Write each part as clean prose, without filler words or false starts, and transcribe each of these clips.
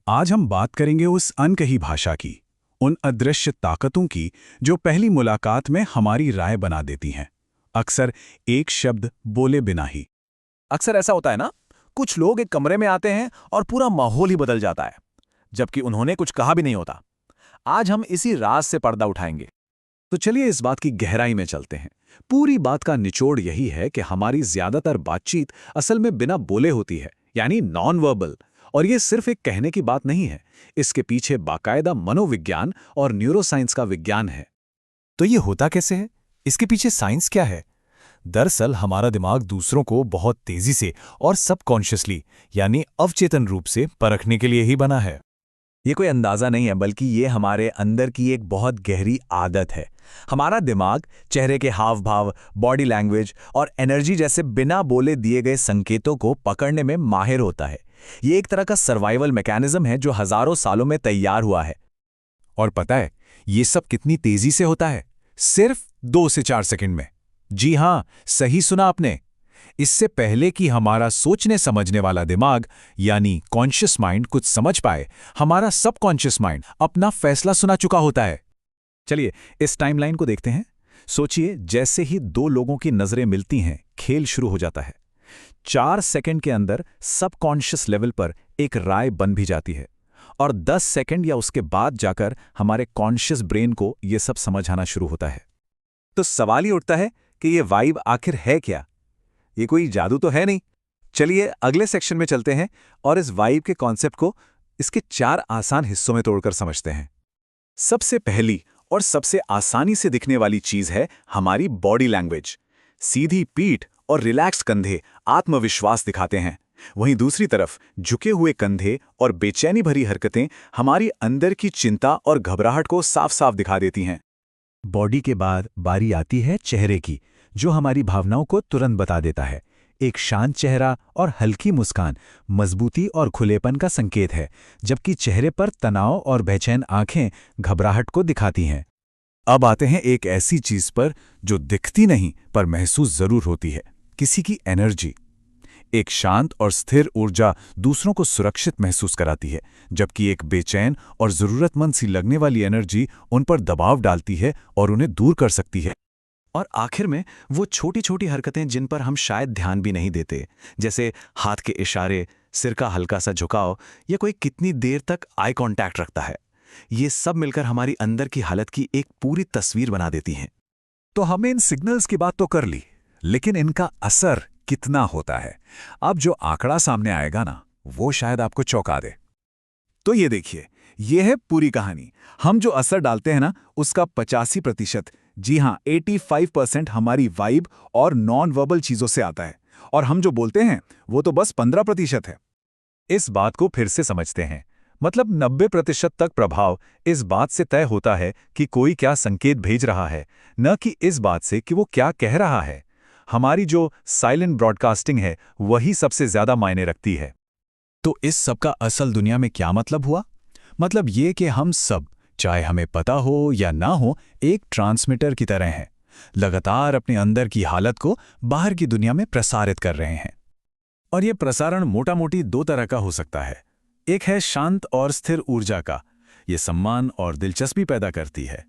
आज हम बात करेंगे उस अनकही भाषा की, उन अदृश्य ताकतों की जो पहली मुलाकात में हमारी राय बना देती हैं, अक्सर एक शब्द बोले बिना ही। अक्सर ऐसा होता है ना। कुछ लोग एक कमरे में आते हैं और पूरा माहौल ही बदल जाता है, जबकि उन्होंने कुछ कहा भी नहीं होता। आज हम इसी राज से पर्दा उठाएंगे। तो चलिए इस बात की गहराई में चलते हैं। पूरी बात का निचोड़ यही है कि हमारी ज्यादातर बातचीत असल में बिना बोले होती है, यानी नॉन वर्बल। और ये सिर्फ एक कहने की बात नहीं है, इसके पीछे बाकायदा मनोविज्ञान और न्यूरोसाइंस का विज्ञान है। तो ये होता कैसे है? इसके पीछे साइंस क्या है? दरअसल हमारा दिमाग दूसरों को बहुत तेजी से और सबकॉन्शियसली, यानी अवचेतन रूप से परखने के लिए ही बना है। ये कोई अंदाजा नहीं है, बल्कि ये हमारे अंदर की एक बहुत गहरी आदत है। हमारा दिमाग चेहरे के हाव भाव, बॉडी लैंग्वेज और एनर्जी जैसे बिना बोले दिए गए संकेतों को पकड़ने में माहिर होता है। ये एक तरह का सर्वाइवल मैकेनिज्म है जो हजारों सालों में तैयार हुआ है। और पता है ये सब कितनी तेजी से होता है? सिर्फ 2 से 4 सेकंड में। जी हां, सही सुना आपने। इससे पहले कि हमारा सोचने समझने वाला दिमाग यानी कॉन्शियस माइंड कुछ समझ पाए, हमारा सबकॉन्शियस माइंड अपना फैसला सुना चुका होता है। चलिए इस टाइमलाइन को देखते हैं। सोचिए, जैसे ही 2 लोगों की नजरें मिलती हैं, खेल शुरू हो जाता है। 4 सेकंड के अंदर सबकॉन्शियस लेवल पर एक राय बन भी जाती है, और 10 सेकंड या उसके बाद जाकर हमारे कॉन्शियस ब्रेन को यह सब समझ आना शुरू होता है। तो सवाल ही उठता है कि ये वाइब आखिर है क्या? ये कोई जादू तो है नहीं। चलिए अगले सेक्शन में चलते हैं और इस वाइब के कॉन्सेप्ट को इसके 4 आसान हिस्सों में तोड़कर समझते हैं। सबसे पहली और सबसे आसानी से दिखने वाली चीज है हमारी बॉडी लैंग्वेज। सीधी पीठ और रिलैक्स्ड कंधे आत्मविश्वास दिखाते हैं। वहीं दूसरी तरफ झुके हुए कंधे और बेचैनी भरी हरकतें हमारी अंदर की चिंता और घबराहट को साफ-साफ दिखा देती हैं। बॉडी के बाद बारी आती है चेहरे की, जो हमारी भावनाओं को तुरंत बता देता है। एक शांत चेहरा और हल्की मुस्कान मजबूती और खुलेपन का संकेत है, जबकि चेहरे पर तनाव और बेचैन आंखें घबराहट को दिखाती हैं। अब आते हैं एक ऐसी चीज पर जो दिखती नहीं पर महसूस जरूर होती है, किसी की एनर्जी। एक शांत और स्थिर ऊर्जा दूसरों को सुरक्षित महसूस कराती है, जबकि एक बेचैन और जरूरतमंद सी लगने वाली एनर्जी उन पर दबाव डालती है और उन्हें दूर कर सकती है। और आखिर में वो छोटी छोटी हरकतें जिन पर हम शायद ध्यान भी नहीं देते, जैसे हाथ के इशारे, सिर का हल्का सा झुकाव या कोई कितनी देर तक आई कांटेक्ट रखता है, ये सब मिलकर हमारी अंदर की हालत की एक पूरी तस्वीर बना देती हैं। तो हमने इन सिग्नल्स की बात तो कर ली, लेकिन इनका असर कितना होता है? अब जो आंकड़ा सामने आएगा ना, वो शायद आपको चौंका दे। तो ये देखिए, ये है पूरी कहानी। हम जो असर डालते हैं ना, उसका 85%, जी हां 85% हमारी वाइब और नॉन वर्बल चीजों से आता है, और हम जो बोलते हैं वो तो बस 15% है। इस बात को फिर से समझते हैं। मतलब 90% तक प्रभाव इस बात से तय होता है कि कोई क्या संकेत भेज रहा है, न कि इस बात से कि वो क्या कह रहा है। हमारी जो साइलेंट ब्रॉडकास्टिंग है, वही सबसे ज्यादा मायने रखती है। तो इस सब का असल दुनिया में क्या मतलब हुआ? मतलब ये कि हम सब, चाहे हमें पता हो या ना हो, एक ट्रांसमीटर की तरह हैं, लगातार अपने अंदर की हालत को बाहर की दुनिया में प्रसारित कर रहे हैं। और ये प्रसारण मोटा-मोटी 2 तरह का हो सकता है। एक है शांत और स्थिर ऊर्जा का, ये सम्मान और दिलचस्पी पैदा करती है।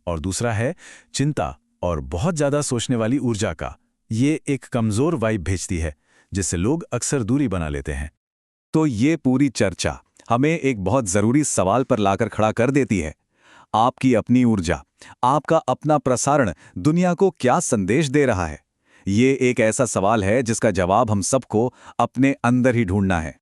और दूसरा है चिंता और बहुत ज्यादा सोचने वाली ऊर्जा का, ये एक कमजोर वाइब भेजती है, जिससे लोग अक्सर दूरी बना लेते हैं। तो ये पूरी चर्चा हमें एक बहुत जरूरी सवाल पर लाकर खड़ा कर देती है। आपकी अपनी ऊर्जा, आपका अपना प्रसारण दुनिया को क्या संदेश दे रहा है? ये एक ऐसा सवाल है जिसका जवाब हम सबको अपने अंदर ही ढूंढना है।